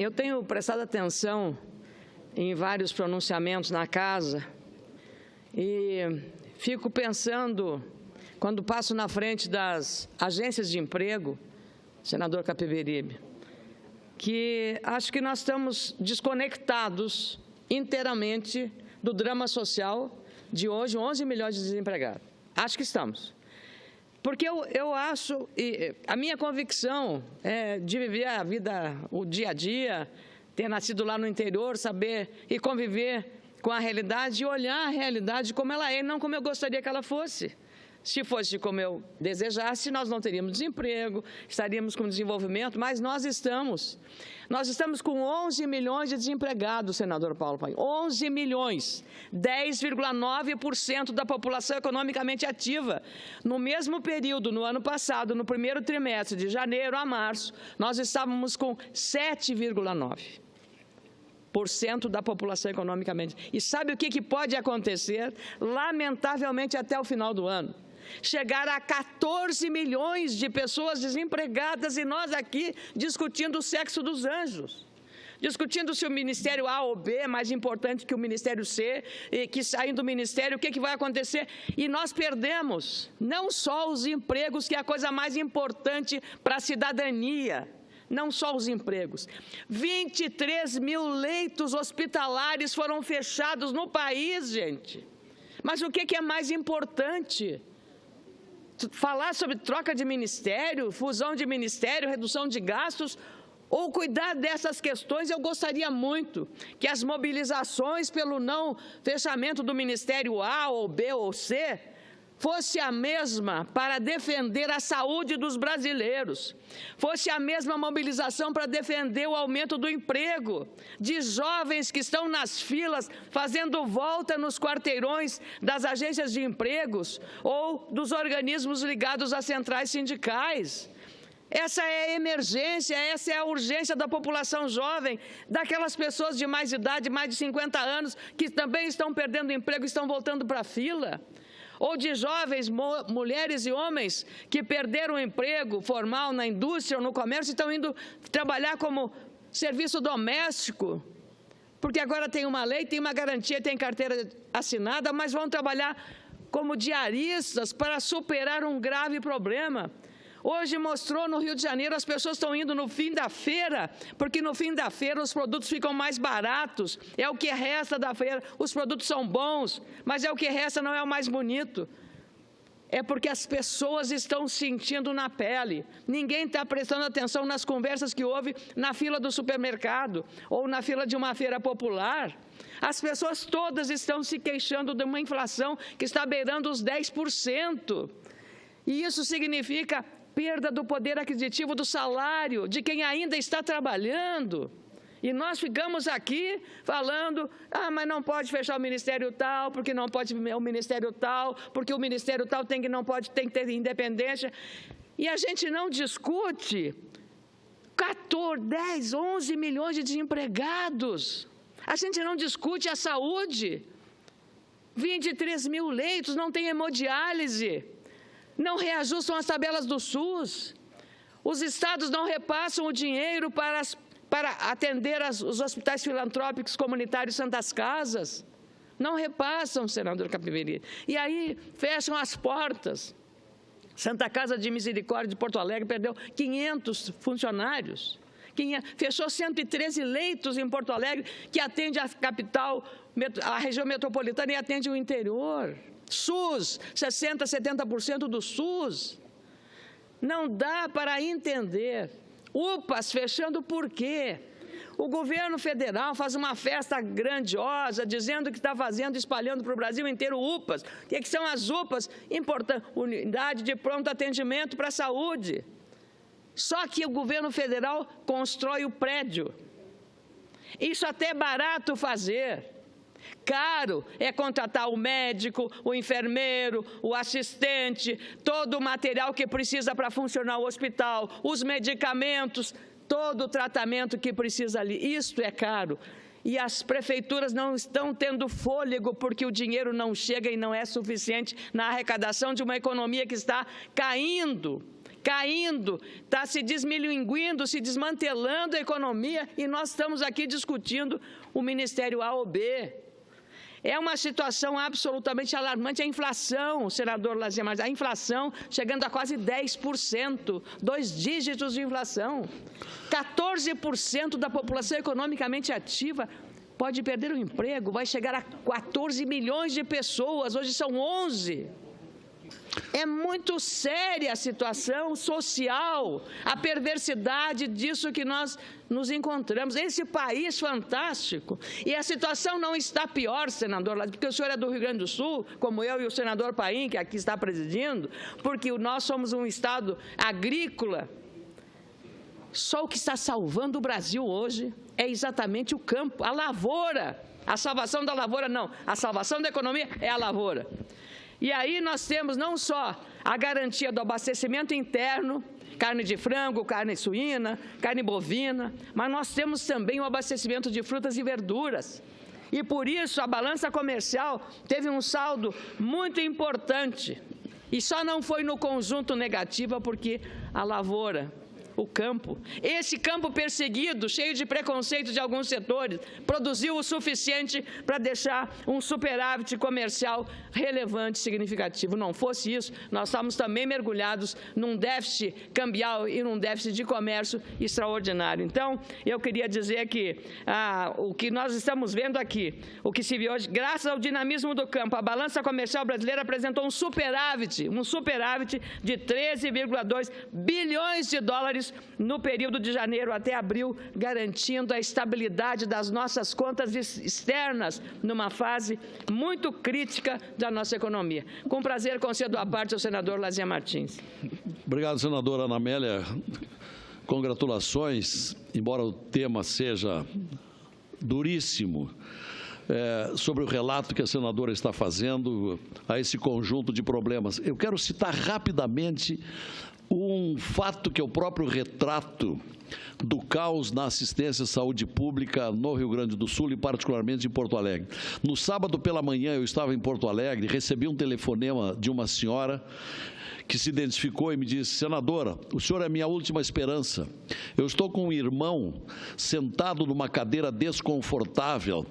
Eu tenho prestado atenção em vários pronunciamentos na casa e fico pensando, quando passo na frente das agências de emprego, senador Capiberebe, que acho que nós estamos desconectados inteiramente do drama social de hoje, 11 milhões de desempregados. Acho que estamos. Porque eu acho, e a minha convicção é de viver a vida, o dia a dia, ter nascido lá no interior, saber e conviver com a realidade e olhar a realidade como ela é, e não como eu gostaria que ela fosse. Se fosse como eu desejasse, nós não teríamos desemprego, estaríamos com desenvolvimento, mas nós estamos. Nós estamos com 11 milhões de desempregados, senador Paulo Paim. 11 milhões, 10,9% da população economicamente ativa. No mesmo período, no ano passado, no primeiro trimestre, de janeiro a março, nós estávamos com 7,9% da população economicamente. E sabe o que pode acontecer? Lamentavelmente, até o final do ano. Chegar a 14 milhões de pessoas desempregadas e nós aqui discutindo o sexo dos anjos. Discutindo se o Ministério A ou B é mais importante que o Ministério C, e que saindo do Ministério, o que vai acontecer? E nós perdemos não só os empregos, que é a coisa mais importante para a cidadania, não só os empregos. 23 mil leitos hospitalares foram fechados no país, gente. Mas o que é mais importante? Falar sobre troca de ministério, fusão de ministério, redução de gastos, ou cuidar dessas questões? Eu gostaria muito que as mobilizações pelo não fechamento do Ministério A ou B ou C fosse a mesma para defender a saúde dos brasileiros, fosse a mesma mobilização para defender o aumento do emprego, de jovens que estão nas filas, fazendo volta nos quarteirões das agências de empregos ou dos organismos ligados às centrais sindicais. Essa é a emergência, essa é a urgência da população jovem, daquelas pessoas de mais idade, mais de 50 anos, que também estão perdendo emprego e estão voltando para a fila. Ou de jovens, mulheres e homens que perderam o emprego formal na indústria ou no comércio e estão indo trabalhar como serviço doméstico, porque agora tem uma lei, tem uma garantia, tem carteira assinada, mas vão trabalhar como diaristas para superar um grave problema. Hoje mostrou no Rio de Janeiro, as pessoas estão indo no fim da feira, porque no fim da feira os produtos ficam mais baratos, é o que resta da feira, os produtos são bons, mas é o que resta, não é o mais bonito. É porque as pessoas estão sentindo na pele, ninguém está prestando atenção nas conversas que houve na fila do supermercado ou na fila de uma feira popular. As pessoas todas estão se queixando de uma inflação que está beirando os 10%, e isso significa perda do poder aquisitivo do salário de quem ainda está trabalhando. E nós ficamos aqui falando, mas não pode fechar o Ministério tal, porque não pode o Ministério tal, porque o Ministério tal tem que ter independência. E a gente não discute 14, 10, 11 milhões de desempregados. A gente não discute a saúde. 23 mil leitos, não tem hemodiálise. Não reajustam as tabelas do SUS, os estados não repassam o dinheiro para atender os hospitais filantrópicos comunitários Santas Casas, não repassam, senador Capiberebe, e aí fecham as portas. Santa Casa de Misericórdia de Porto Alegre perdeu 500 funcionários, fechou 113 leitos em Porto Alegre, que atende a capital, a região metropolitana e atende o interior. SUS, 60%, 70% do SUS. Não dá para entender. UPAs fechando por quê? O governo federal faz uma festa grandiosa, dizendo que está fazendo, espalhando para o Brasil inteiro UPAs. O que são as UPAs? Unidade de pronto atendimento para a saúde. Só que o governo federal constrói o prédio. Isso até é barato fazer. Caro é contratar o médico, o enfermeiro, o assistente, todo o material que precisa para funcionar o hospital, os medicamentos, todo o tratamento que precisa ali. Isto é caro. E as prefeituras não estão tendo fôlego porque o dinheiro não chega e não é suficiente na arrecadação de uma economia que está caindo, caindo, está se desmilinguindo, se desmantelando a economia, e nós estamos aqui discutindo o Ministério A ou B. É uma situação absolutamente alarmante. A inflação, senador Lazier Martins, a inflação chegando a quase 10%, 2 dígitos de inflação. 14% da população economicamente ativa pode perder o emprego, vai chegar a 14 milhões de pessoas, hoje são 11. É muito séria a situação social, a perversidade disso que nós nos encontramos. Esse país fantástico. E a situação não está pior, senador, porque o senhor é do Rio Grande do Sul, como eu e o senador Paim, que aqui está presidindo, porque nós somos um estado agrícola. Só o que está salvando o Brasil hoje é exatamente o campo, a lavoura. A salvação da lavoura, não. A salvação da economia é a lavoura. E aí nós temos não só a garantia do abastecimento interno, carne de frango, carne suína, carne bovina, mas nós temos também o abastecimento de frutas e verduras. E por isso a balança comercial teve um saldo muito importante. E só não foi no conjunto negativa porque a lavoura, o campo, esse campo perseguido, cheio de preconceito de alguns setores, produziu o suficiente para deixar um superávit comercial relevante, significativo. Não fosse isso, nós estamos também mergulhados num déficit cambial e num déficit de comércio extraordinário. Então, eu queria dizer que o que nós estamos vendo aqui, o que se viu hoje, graças ao dinamismo do campo, a balança comercial brasileira apresentou um superávit de 13,2 bilhões de dólares no período de janeiro até abril, garantindo a estabilidade das nossas contas externas numa fase muito crítica da nossa economia. Com prazer, concedo a parte ao senador Lazier Martins. Obrigado, senadora Ana Amélia. Congratulações, embora o tema seja duríssimo, sobre o relato que a senadora está fazendo a esse conjunto de problemas. Eu quero citar rapidamente um fato que é o próprio retrato do caos na assistência à saúde pública no Rio Grande do Sul e particularmente em Porto Alegre. No sábado pela manhã eu estava em Porto Alegre, recebi um telefonema de uma senhora que se identificou e me disse: senadora, o senhor é a minha última esperança. Eu estou com um irmão sentado numa cadeira desconfortável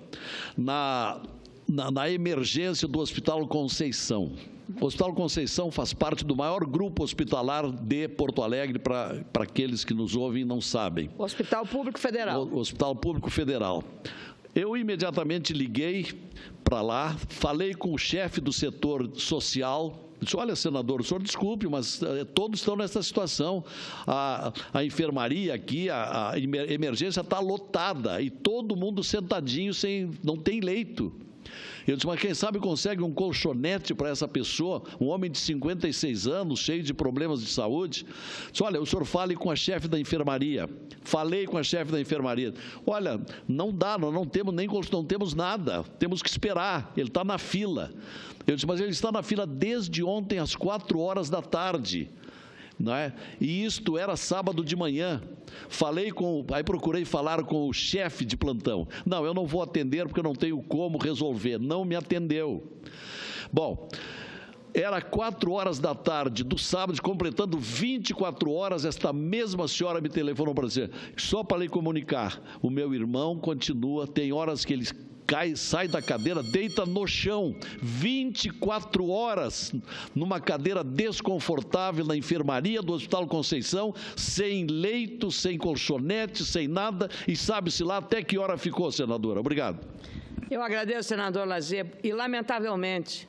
na emergência do Hospital Conceição. O Hospital Conceição faz parte do maior grupo hospitalar de Porto Alegre, para aqueles que nos ouvem e não sabem. O Hospital Público Federal. O Hospital Público Federal. Eu imediatamente liguei para lá, falei com o chefe do setor social, disse: olha, senador, o senhor desculpe, mas todos estão nessa situação. A enfermaria aqui, a emergência está lotada e todo mundo sentadinho, não tem leito. Eu disse: mas quem sabe consegue um colchonete para essa pessoa, um homem de 56 anos, cheio de problemas de saúde. Disse: olha, o senhor fale com a chefe da enfermaria. Falei com a chefe da enfermaria. Olha, não dá, nós não temos nem colchonete, não temos nada, temos que esperar, ele está na fila. Eu disse: mas ele está na fila desde ontem às 4 horas da tarde. Não é? E isto era sábado de manhã. Aí procurei falar com o chefe de plantão. Não, eu não vou atender porque eu não tenho como resolver. Não me atendeu. Bom, era 4 horas da tarde do sábado, completando 24 horas, esta mesma senhora me telefonou para dizer: só para lhe comunicar, o meu irmão continua, tem horas que ele sai da cadeira, deita no chão, 24 horas, numa cadeira desconfortável na enfermaria do Hospital Conceição, sem leito, sem colchonete, sem nada, e sabe-se lá até que hora ficou, senadora. Obrigado. Eu agradeço, senador Lazier, e lamentavelmente,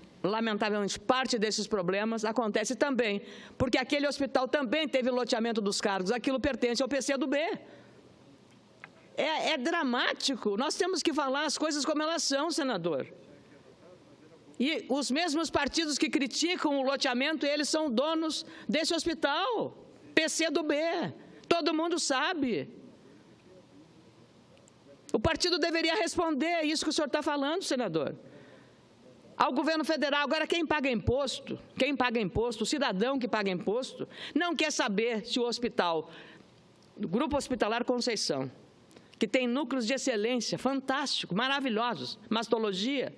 parte desses problemas acontece também, porque aquele hospital também teve loteamento dos cargos, aquilo pertence ao PCdoB. É dramático, nós temos que falar as coisas como elas são, senador. E os mesmos partidos que criticam o loteamento, eles são donos desse hospital, PCdoB, todo mundo sabe. O partido deveria responder isso que o senhor está falando, senador. Ao governo federal. Agora, quem paga imposto, o cidadão que paga imposto, não quer saber se o hospital, o Grupo Hospitalar Conceição, que tem núcleos de excelência, fantásticos, maravilhosos, mastologia,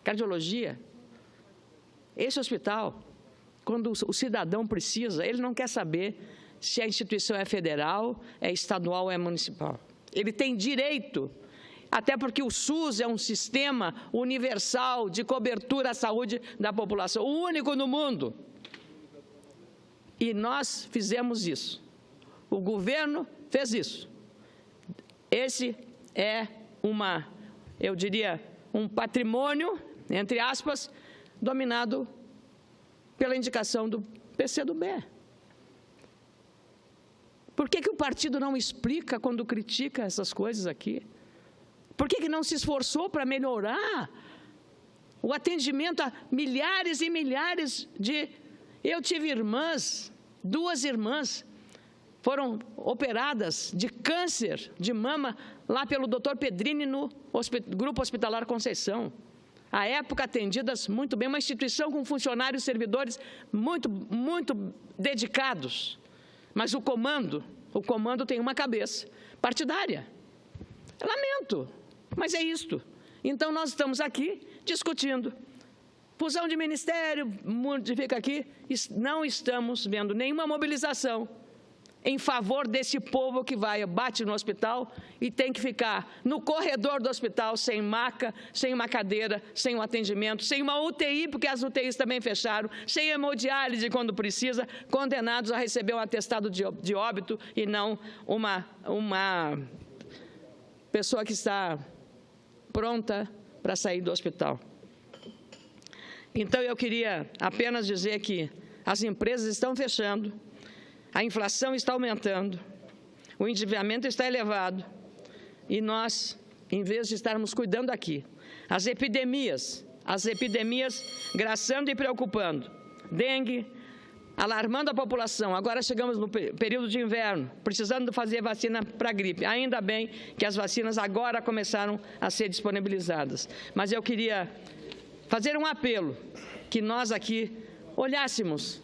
cardiologia. Esse hospital, quando o cidadão precisa, ele não quer saber se a instituição é federal, é estadual ou é municipal. Ele tem direito, até porque o SUS é um sistema universal de cobertura à saúde da população, o único no mundo. E nós fizemos isso. O governo fez isso. Esse é eu diria, um patrimônio, entre aspas, dominado pela indicação do PCdoB. Por que o partido não explica quando critica essas coisas aqui? Por que não se esforçou para melhorar o atendimento a milhares e milhares de... Eu tive irmãs, 2 irmãs, foram operadas de câncer de mama lá pelo Dr. Pedrini no Grupo Hospitalar Conceição. À época, atendidas muito bem, uma instituição com funcionários e servidores muito dedicados. Mas o comando tem uma cabeça partidária. Lamento, mas é isto. Então, nós estamos aqui discutindo. Fusão de ministério, fica aqui, não estamos vendo nenhuma mobilização em favor desse povo que bate no hospital e tem que ficar no corredor do hospital sem maca, sem uma cadeira, sem um atendimento, sem uma UTI, porque as UTIs também fecharam, sem hemodiálise quando precisa, condenados a receber um atestado de óbito e não uma pessoa que está pronta para sair do hospital. Então, eu queria apenas dizer que as empresas estão fechando, a inflação está aumentando, o endividamento está elevado e nós, em vez de estarmos cuidando aqui, as epidemias graçando e preocupando, dengue, alarmando a população, agora chegamos no período de inverno, precisando fazer vacina para gripe, ainda bem que as vacinas agora começaram a ser disponibilizadas, mas eu queria fazer um apelo, que nós aqui olhássemos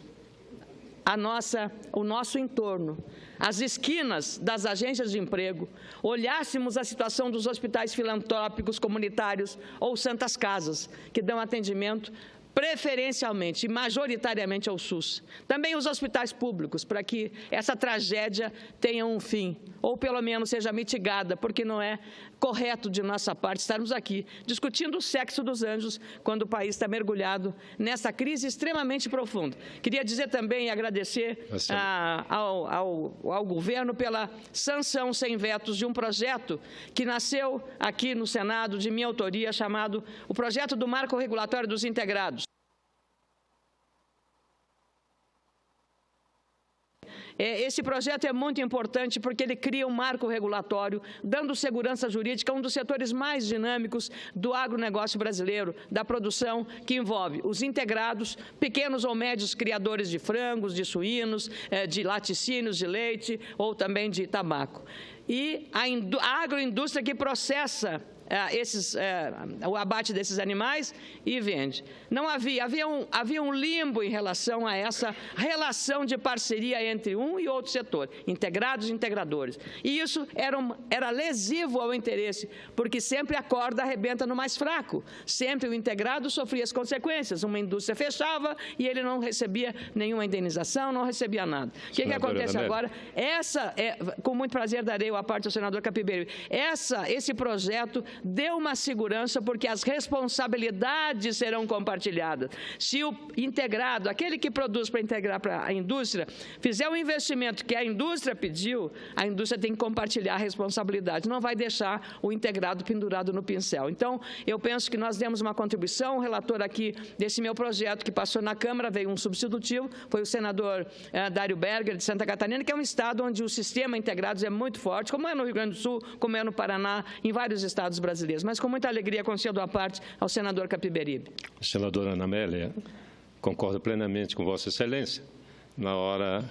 o nosso entorno, as esquinas das agências de emprego, olhássemos a situação dos hospitais filantrópicos comunitários ou santas casas, que dão atendimento preferencialmente e majoritariamente ao SUS. Também os hospitais públicos, para que essa tragédia tenha um fim, ou pelo menos seja mitigada, porque não é correto de nossa parte estarmos aqui discutindo o sexo dos anjos quando o país está mergulhado nessa crise extremamente profunda. Queria dizer também e agradecer ao governo pela sanção sem vetos de um projeto que nasceu aqui no Senado, de minha autoria, chamado o Projeto do Marco Regulatório dos Integrados. Esse projeto é muito importante porque ele cria um marco regulatório, dando segurança jurídica a um dos setores mais dinâmicos do agronegócio brasileiro, da produção, que envolve os integrados, pequenos ou médios criadores de frangos, de suínos, de laticínios, de leite ou também de tabaco. E a agroindústria que processa o abate desses animais e vende. Não havia um limbo em relação a essa relação de parceria entre um e outro setor, integrados e integradores. E isso era lesivo ao interesse, porque sempre a corda arrebenta no mais fraco. Sempre o integrado sofria as consequências. Uma indústria fechava e ele não recebia nenhuma indenização, não recebia nada. O que acontece agora? Com muito prazer darei a parte ao senador Capiberibe. Esse projeto deu uma segurança porque as responsabilidades serão compartilhadas. Se o integrado, aquele que produz para integrar para a indústria, fizer o investimento que a indústria pediu, a indústria tem que compartilhar a responsabilidade, não vai deixar o integrado pendurado no pincel. Então, eu penso que nós demos uma contribuição, o relator aqui desse meu projeto que passou na Câmara, veio um substitutivo, foi o senador Dário Berger, de Santa Catarina, que é um estado onde o sistema integrados é muito forte, como é no Rio Grande do Sul, como é no Paraná, em vários estados brasileiros. Mas com muita alegria concedo a parte ao senador Capiberibe. Senadora Ana Amélia, concordo plenamente com Vossa Excelência. Na hora,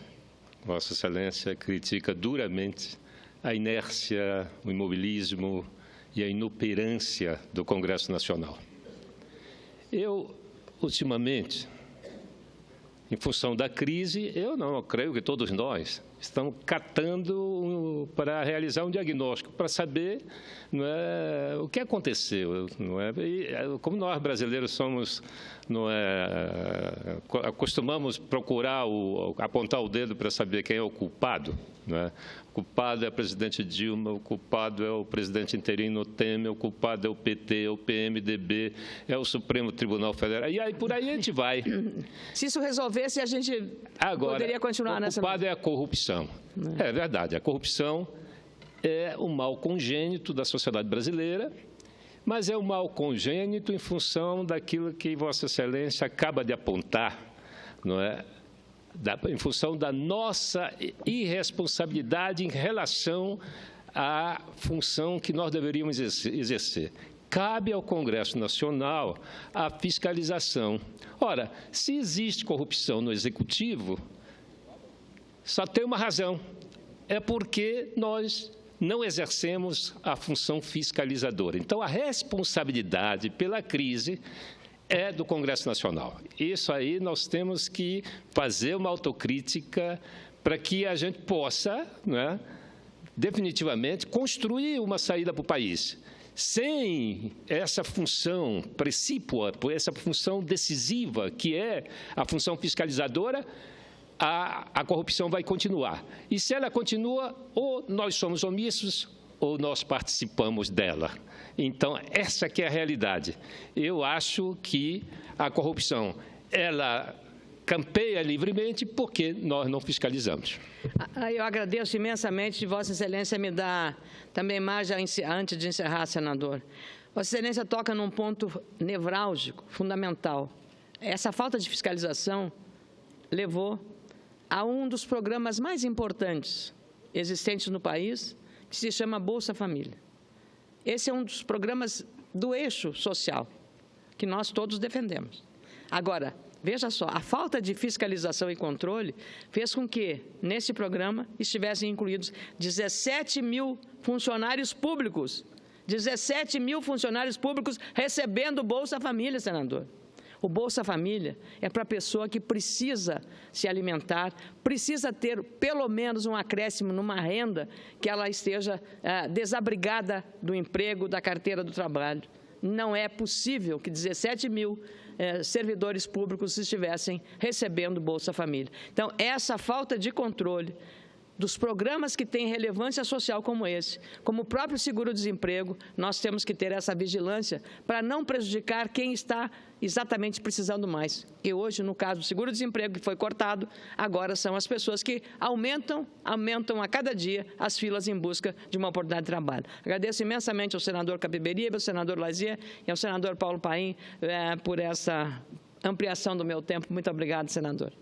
Vossa Excelência critica duramente a inércia, o imobilismo e a inoperância do Congresso Nacional. Eu, ultimamente, em função da crise, eu não creio que todos nós estão catando para realizar um diagnóstico, para saber, não é, o que aconteceu. Não é? E, como nós brasileiros somos, não é, acostumamos procurar, apontar o dedo para saber quem é o culpado. Não é? O culpado é o presidente Dilma, o culpado é o presidente interino Temer, o culpado é o PT, é o PMDB, é o Supremo Tribunal Federal, e aí por aí a gente vai. Se isso resolvesse, a gente poderia continuar nessa... O culpado é a corrupção. É verdade, a corrupção é um mal congênito da sociedade brasileira, mas é um mal congênito em função daquilo que Vossa Excelência acaba de apontar, não é? Em função da nossa irresponsabilidade em relação à função que nós deveríamos exercer. Cabe ao Congresso Nacional a fiscalização. Ora, se existe corrupção no Executivo, só tem uma razão, é porque nós não exercemos a função fiscalizadora. Então, a responsabilidade pela crise é do Congresso Nacional. Isso aí nós temos que fazer uma autocrítica para que a gente possa, né, definitivamente, construir uma saída para o país. Sem essa função precípua, essa função decisiva, que é a função fiscalizadora, a corrupção vai continuar. E se ela continua, ou nós somos omissos, ou nós participamos dela. Então, essa que é a realidade. Eu acho que a corrupção, ela campeia livremente porque nós não fiscalizamos. Eu agradeço imensamente de Vossa Excelência me dar também mais, antes de encerrar, senador. Vossa Excelência toca num ponto nevrálgico, fundamental. Essa falta de fiscalização levou a um dos programas mais importantes existentes no país, que se chama Bolsa Família. Esse é um dos programas do eixo social, que nós todos defendemos. Agora, veja só, a falta de fiscalização e controle fez com que, nesse programa, estivessem incluídos 17 mil funcionários públicos. 17 mil funcionários públicos recebendo Bolsa Família, senador. O Bolsa Família é para a pessoa que precisa se alimentar, precisa ter pelo menos um acréscimo numa renda que ela esteja desabrigada do emprego, da carteira do trabalho. Não é possível que 17 mil servidores públicos estivessem recebendo Bolsa Família. Então, essa falta de controle dos programas que têm relevância social como esse, como o próprio seguro-desemprego, nós temos que ter essa vigilância para não prejudicar quem está exatamente precisando mais. E hoje, no caso do seguro-desemprego, que foi cortado, agora são as pessoas que aumentam a cada dia as filas em busca de uma oportunidade de trabalho. Agradeço imensamente ao senador Capiberibe, ao senador Lazier e ao senador Paulo Paim por essa ampliação do meu tempo. Muito obrigado, senador.